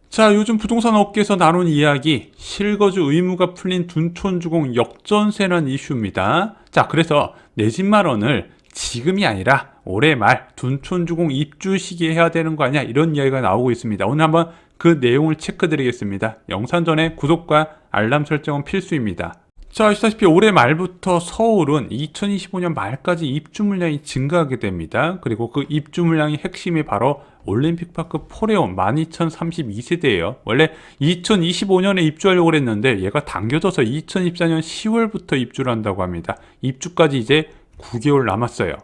자, 요즘 부동산 업계에서 나눈 이야기, 실거주 의무가 풀린 둔촌주공 역전세라는 이슈입니다. 자, 그래서 내 집 마련을 지금이 아니라 올해 말 둔촌주공 입주 시기에 해야 되는 거 아니야, 이런 이야기가 나오고 있습니다. 오늘 한번 그 내용을 체크 드리겠습니다. 영상 전에 구독과 알람 설정은 필수입니다. 자, 아시다시피 올해 말부터 서울은 2025년 말까지 입주 물량이 증가하게 됩니다. 그리고 그 입주 물량의 핵심이 바로 올림픽파크 포레온 12032세대예요. 원래 2025년에 입주하려고 했는데 얘가 당겨져서 2024년 10월부터 입주를 한다고 합니다. 입주까지 이제 9개월 남았어요.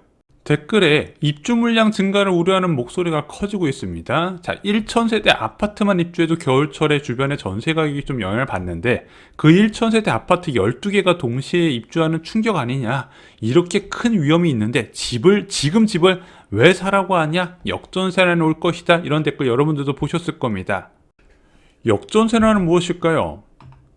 댓글에 입주 물량 증가를 우려하는 목소리가 커지고 있습니다. 자, 1000세대 아파트만 입주해도 겨울철에 주변의 전세 가격이 좀 영향을 받는데 그 1000세대 아파트 12개가 동시에 입주하는 충격 아니냐, 이렇게 큰 위험이 있는데 지금 집을 왜 사라고 하냐, 역전세라는 올 것이다, 이런 댓글 여러분들도 보셨을 겁니다. 역전세라는 무엇일까요?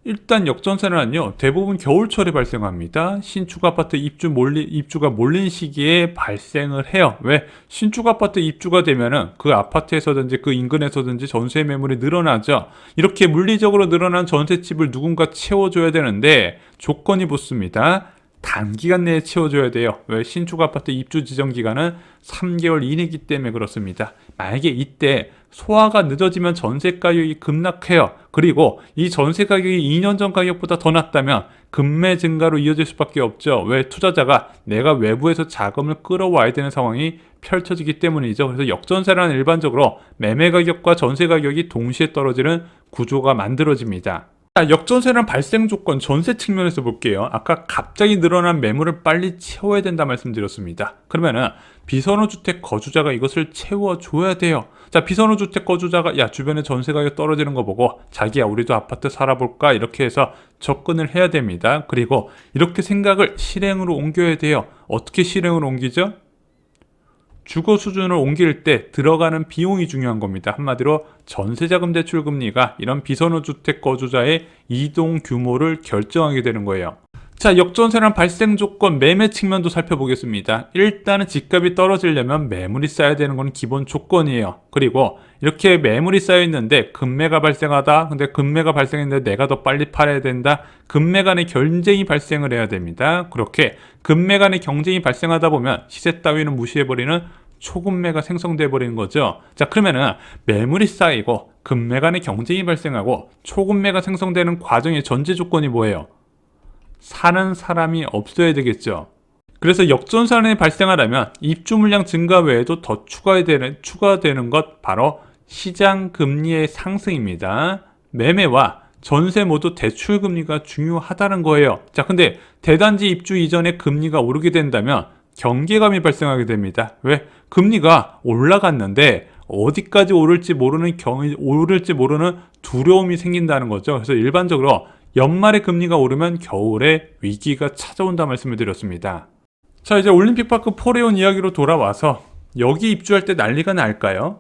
일단 역전세는요, 대부분 겨울철에 발생합니다. 신축 아파트 입주가 몰린 시기에 발생을 해요. 왜? 신축 아파트 입주가 되면은 그 아파트에서든지 그 인근에서든지 전세 매물이 늘어나죠. 이렇게 물리적으로 늘어난 전세집을 누군가 채워줘야 되는데 조건이 붙습니다. 단기간 내에 채워줘야 돼요. 왜? 신축 아파트 입주 지정 기간은 3개월 이내이기 때문에 그렇습니다. 만약에 이때 소화가 늦어지면 전세 가격이 급락해요. 그리고 이 전세 가격이 2년 전 가격보다 더 낮다면 금매 증가로 이어질 수밖에 없죠. 왜? 투자자가 내가 외부에서 자금을 끌어와야 되는 상황이 펼쳐지기 때문이죠. 그래서 역전세라는 일반적으로 매매 가격과 전세 가격이 동시에 떨어지는 구조가 만들어집니다. 자, 역전세는 발생 조건 전세 측면에서 볼게요. 아까 갑자기 늘어난 매물을 빨리 채워야 된다 말씀드렸습니다. 그러면은 비선호주택 거주자가 이것을 채워줘야 돼요. 자, 비선호주택 거주자가 야, 주변에 전세 가격 떨어지는 거 보고 자기야, 우리도 아파트 살아볼까, 이렇게 해서 접근을 해야 됩니다. 그리고 이렇게 생각을 실행으로 옮겨야 돼요. 어떻게 실행으로 옮기죠? 주거 수준을 옮길 때 들어가는 비용이 중요한 겁니다. 한마디로 전세자금 대출 금리가 이런 비선호주택 거주자의 이동 규모를 결정하게 되는 거예요. 자, 역전세란 발생 조건 매매 측면도 살펴보겠습니다. 일단은 집값이 떨어지려면 매물이 쌓여야 되는 건 기본 조건이에요. 그리고 이렇게 매물이 쌓여 있는데 금매가 발생하다. 근데 금매가 발생했는데 내가 더 빨리 팔아야 된다. 금매 간의 경쟁이 발생을 해야 됩니다. 그렇게 금매 간의 경쟁이 발생하다 보면 시세 따위는 무시해버리는 초금매가 생성돼 버리는 거죠. 자, 그러면은 매물이 쌓이고 금매 간의 경쟁이 발생하고 초금매가 생성되는 과정의 전제 조건이 뭐예요? 사는 사람이 없어야 되겠죠. 그래서 역전세란이 발생하려면 입주 물량 증가 외에도 더 추가되는 것, 바로 시장 금리의 상승입니다. 매매와 전세 모두 대출 금리가 중요하다는 거예요. 자, 근데 대단지 입주 이전에 금리가 오르게 된다면 경계감이 발생하게 됩니다. 왜? 금리가 올라갔는데 어디까지 오를지 모르는 두려움이 생긴다는 거죠. 그래서 일반적으로 연말에 금리가 오르면 겨울에 위기가 찾아온다 말씀을 드렸습니다. 자, 이제 올림픽파크 포레온 이야기로 돌아와서 여기 입주할 때 난리가 날까요?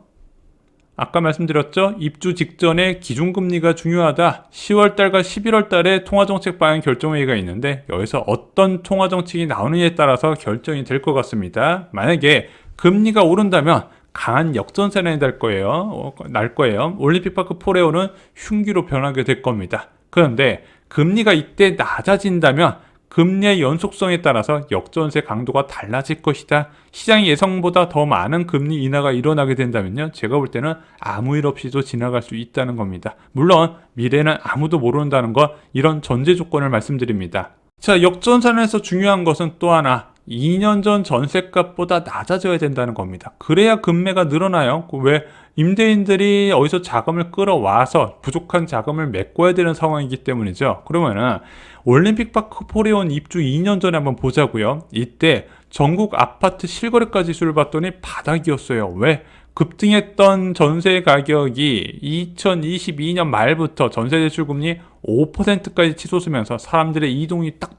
아까 말씀드렸죠? 입주 직전에 기준금리가 중요하다. 10월달과 11월달에 통화정책 방향 결정회의가 있는데 여기서 어떤 통화정책이 나오느냐에 따라서 결정이 될 것 같습니다. 만약에 금리가 오른다면 강한 역전세란이 날 거예요. 올림픽파크 포레온은 흉기로 변하게 될 겁니다. 그런데 금리가 이때 낮아진다면 금리의 연속성에 따라서 역전세 강도가 달라질 것이다. 시장의 예상보다 더 많은 금리 인하가 일어나게 된다면요, 제가 볼 때는 아무 일 없이도 지나갈 수 있다는 겁니다. 물론 미래는 아무도 모른다는 것, 이런 전제 조건을 말씀드립니다. 자, 역전세란에서 중요한 것은 또 하나, 2년 전 전세값보다 낮아져야 된다는 겁니다. 그래야 금매가 늘어나요. 왜? 임대인들이 어디서 자금을 끌어와서 부족한 자금을 메꿔야 되는 상황이기 때문이죠. 그러면은 올림픽파크 포레온 입주 2년 전에 한번 보자고요. 이때 전국 아파트 실거래가 지수를 봤더니 바닥이었어요. 왜? 급등했던 전세 가격이 2022년 말부터 전세 대출 금리 5%까지 치솟으면서 사람들의 이동이 딱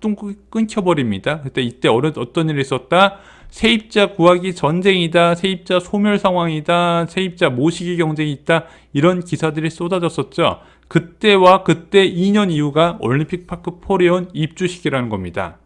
끊겨버립니다. 그때 이때 어떤 일이 있었다? 세입자 구하기 전쟁이다, 세입자 소멸 상황이다, 세입자 모시기 경쟁이 있다, 이런 기사들이 쏟아졌었죠. 그때와 그때 2년 이후가 올림픽파크 포레온 입주 시기라는 겁니다.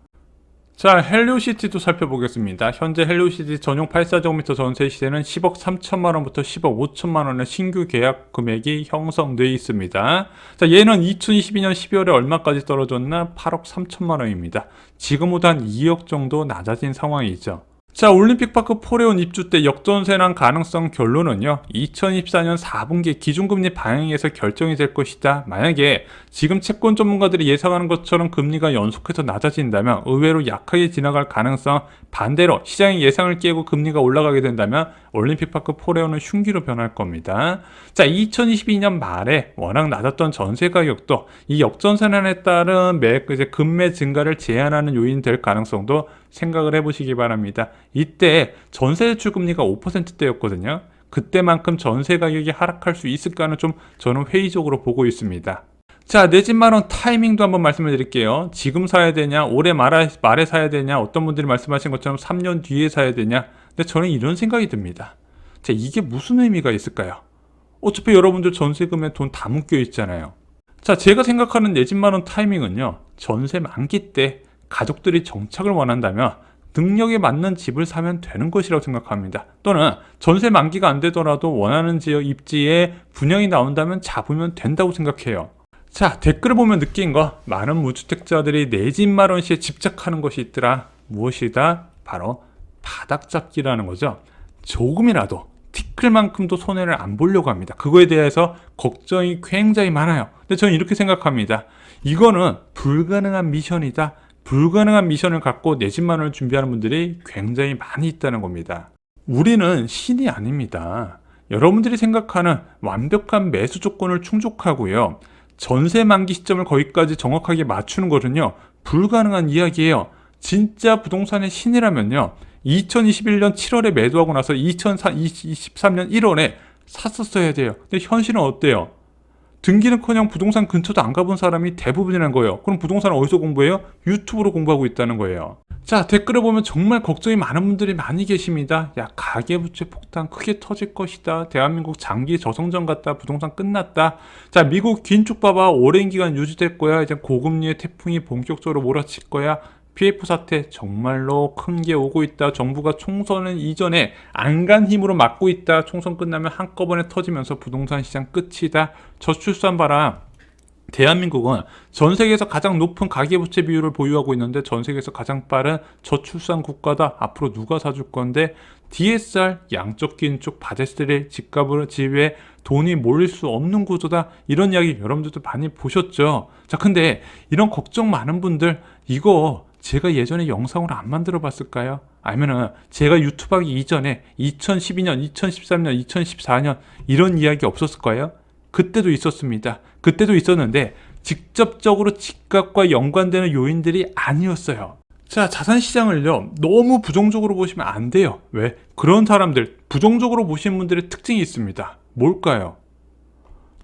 자, 헬리오시티도 살펴보겠습니다. 현재 헬리오시티 전용 84제곱미터 전세 시세는 10억 3천만 원부터 10억 5천만 원의 신규 계약 금액이 형성되어 있습니다. 자, 얘는 2022년 12월에 얼마까지 떨어졌나? 8억 3천만 원입니다. 지금보다 한 2억 정도 낮아진 상황이죠. 자, 올림픽파크 포레온 입주 때 역전세 난 가능성 결론은요, 2024년 4분기 기준금리 반영에서 결정이 될 것이다. 만약에 지금 채권 전문가들이 예상하는 것처럼 금리가 연속해서 낮아진다면 의외로 약하게 지나갈 가능성, 반대로 시장의 예상을 깨고 금리가 올라가게 된다면 올림픽파크 포레온은 흉기로 변할 겁니다. 자, 2022년 말에 워낙 낮았던 전세 가격도 이 역전세난에 따른 금매 증가를 제한하는 요인이 될 가능성도 생각을 해보시기 바랍니다. 이때 전세 대출 금리가 5%대였거든요. 그때만큼 전세 가격이 하락할 수 있을까는 좀 저는 회의적으로 보고 있습니다. 자, 내 집 마련 타이밍도 한번 말씀을 드릴게요. 지금 사야 되냐, 올해 말에 사야 되냐, 어떤 분들이 말씀하신 것처럼 3년 뒤에 사야 되냐. 근데 저는 이런 생각이 듭니다. 자, 이게 무슨 의미가 있을까요? 어차피 여러분들 전세금에 돈 다 묶여 있잖아요. 자, 제가 생각하는 내 집 마련 타이밍은요, 전세 만기 때 가족들이 정착을 원한다면 능력에 맞는 집을 사면 되는 것이라고 생각합니다. 또는 전세 만기가 안 되더라도 원하는 지역 입지에 분양이 나온다면 잡으면 된다고 생각해요. 자, 댓글을 보면 느낀 거, 많은 무주택자들이 내 집 마련 시에 집착하는 것이 있더라. 무엇이다? 바로 바닥 잡기라는 거죠. 조금이라도 티끌만큼도 손해를 안 보려고 합니다. 그거에 대해서 걱정이 굉장히 많아요. 근데 저는 이렇게 생각합니다. 이거는 불가능한 미션이다. 불가능한 미션을 갖고 내 집 마련을 준비하는 분들이 굉장히 많이 있다는 겁니다. 우리는 신이 아닙니다. 여러분들이 생각하는 완벽한 매수 조건을 충족하고요, 전세 만기 시점을 거기까지 정확하게 맞추는 것은요, 불가능한 이야기예요. 진짜 부동산의 신이라면요, 2021년 7월에 매도하고 나서 2023년 1월에 샀었어야 돼요. 근데 현실은 어때요? 등기는커녕 부동산 근처도 안 가본 사람이 대부분이라는 거예요. 그럼 부동산을 어디서 공부해요? 유튜브로 공부하고 있다는 거예요. 자, 댓글을 보면 정말 걱정이 많은 분들이 많이 계십니다. 야, 가계부채 폭탄 크게 터질 것이다. 대한민국 장기 저성장 같다. 부동산 끝났다. 자, 미국 긴축 봐봐. 오랜 기간 유지될 거야. 이제 고금리의 태풍이 본격적으로 몰아칠 거야. PF 사태 정말로 큰 게 오고 있다. 정부가 총선은 이전에 안간 힘으로 막고 있다. 총선 끝나면 한꺼번에 터지면서 부동산 시장 끝이다. 저출산 봐라. 대한민국은 전 세계에서 가장 높은 가계부채 비율을 보유하고 있는데 전 세계에서 가장 빠른 저출산 국가다. 앞으로 누가 사줄 건데? DSR, 양적 긴축, 받았을 집에 돈이 몰릴 수 없는 구조다. 이런 이야기 여러분들도 많이 보셨죠? 자, 근데 이런 걱정 많은 분들, 이거 제가 예전에 영상으로 안 만들어 봤을까요? 아니면은 제가 유튜브 하기 이전에 2012년, 2013년, 2014년 이런 이야기 없었을까요? 그때도 있었습니다. 그때도 있었는데 직접적으로 집값과 연관되는 요인들이 아니었어요. 자, 자산시장을요, 너무 부정적으로 보시면 안 돼요. 왜? 그런 사람들, 부정적으로 보시는 분들의 특징이 있습니다. 뭘까요?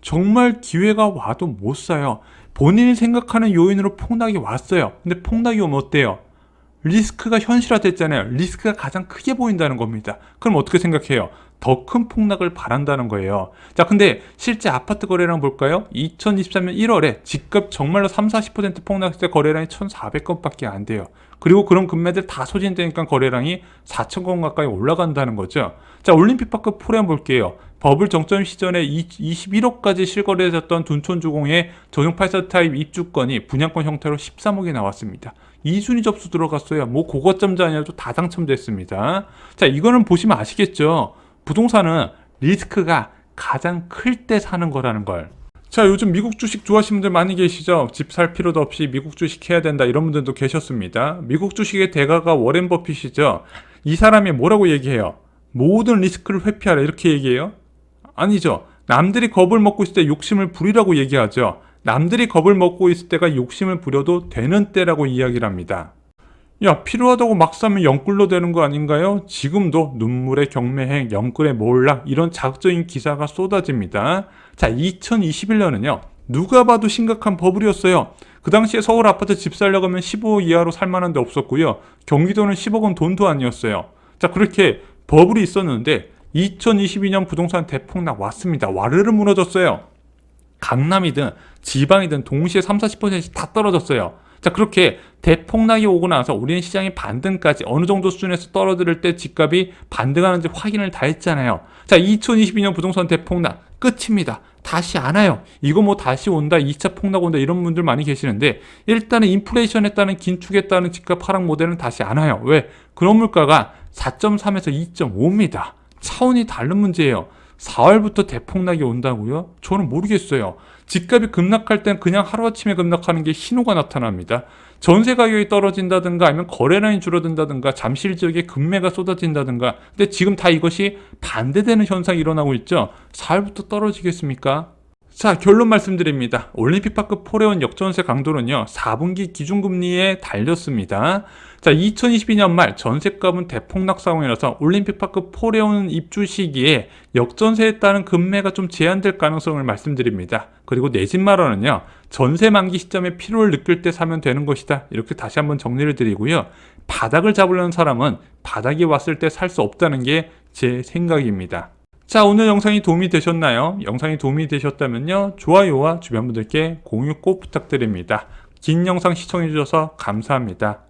정말 기회가 와도 못 사요. 본인이 생각하는 요인으로 폭락이 왔어요. 근데 폭락이 오면 어때요? 리스크가 현실화됐잖아요. 리스크가 가장 크게 보인다는 겁니다. 그럼 어떻게 생각해요? 더 큰 폭락을 바란다는 거예요. 자, 근데 실제 아파트 거래량 볼까요? 2023년 1월에 집값 정말로 30-40% 폭락했을 때 거래량이 1,400건밖에 안 돼요. 그리고 그런 금매들 다 소진되니까 거래량이 4,000건 가까이 올라간다는 거죠. 자, 올림픽파크 포레온 볼게요. 버블 정점 시전에 21억까지 실거래됐던 둔촌주공의 전용 84 타입 입주권이 분양권 형태로 13억이 나왔습니다. 2순위 접수 들어갔어요. 뭐 고거점자 아니라도 다 당첨됐습니다. 자, 이거는 보시면 아시겠죠? 부동산은 리스크가 가장 클 때 사는 거라는 걸. 자, 요즘 미국 주식 좋아하시는 분들 많이 계시죠? 집 살 필요도 없이 미국 주식 해야 된다 이런 분들도 계셨습니다. 미국 주식의 대가가 워렌 버핏이죠. 이 사람이 뭐라고 얘기해요? 모든 리스크를 회피하라 이렇게 얘기해요? 아니죠. 남들이 겁을 먹고 있을 때 욕심을 부리라고 얘기하죠. 남들이 겁을 먹고 있을 때가 욕심을 부려도 되는 때라고 이야기를 합니다. 야, 필요하다고 막 사면 영끌로 되는 거 아닌가요? 지금도 눈물의 경매행, 영끌의 몰락 이런 자극적인 기사가 쏟아집니다. 자, 2021년은요. 누가 봐도 심각한 버블이었어요. 그 당시에 서울 아파트 집 살려고 하면 15억 이하로 살만한 데 없었고요. 경기도는 10억은 돈도 아니었어요. 자, 그렇게 버블이 있었는데 2022년 부동산 대폭락 왔습니다. 와르르 무너졌어요. 강남이든 지방이든 동시에 30-40%다 떨어졌어요. 자, 그렇게 대폭락이 오고 나서 우리는 시장이 반등까지 어느 정도 수준에서 떨어질 때 집값이 반등하는지 확인을 다 했잖아요. 자, 2022년 부동산 대폭락 끝입니다. 다시 안 와요. 이거 뭐 다시 온다, 2차 폭락 온다 이런 분들 많이 계시는데 일단은 인플레이션에 따른 긴축에 따른 집값 하락 모델은 다시 안 와요. 왜? 그런 물가가 4.3에서 2.5입니다. 차원이 다른 문제예요. 4월부터 대폭락이 온다고요? 저는 모르겠어요. 집값이 급락할 땐 그냥 하루아침에 급락하는 게 신호가 나타납니다. 전세 가격이 떨어진다든가 아니면 거래량이 줄어든다든가 잠실 지역에 급매가 쏟아진다든가 근데 지금 다 이것이 반대되는 현상이 일어나고 있죠. 4월부터 떨어지겠습니까? 자, 결론 말씀드립니다. 올림픽파크 포레온 역전세 강도는요 4분기 기준금리에 달렸습니다. 자, 2022년 말 전세값은 대폭락 상황이라서 올림픽파크 포레온 입주 시기에 역전세에 따른 급매가 좀 제한될 가능성을 말씀드립니다. 그리고 내 집 마련은요 전세 만기 시점에 필요를 느낄 때 사면 되는 것이다. 이렇게 다시 한번 정리를 드리고요. 바닥을 잡으려는 사람은 바닥이 왔을 때 살 수 없다는 게 제 생각입니다. 자, 오늘 영상이 도움이 되셨나요? 영상이 도움이 되셨다면요 좋아요와 주변 분들께 공유 꼭 부탁드립니다. 긴 영상 시청해 주셔서 감사합니다.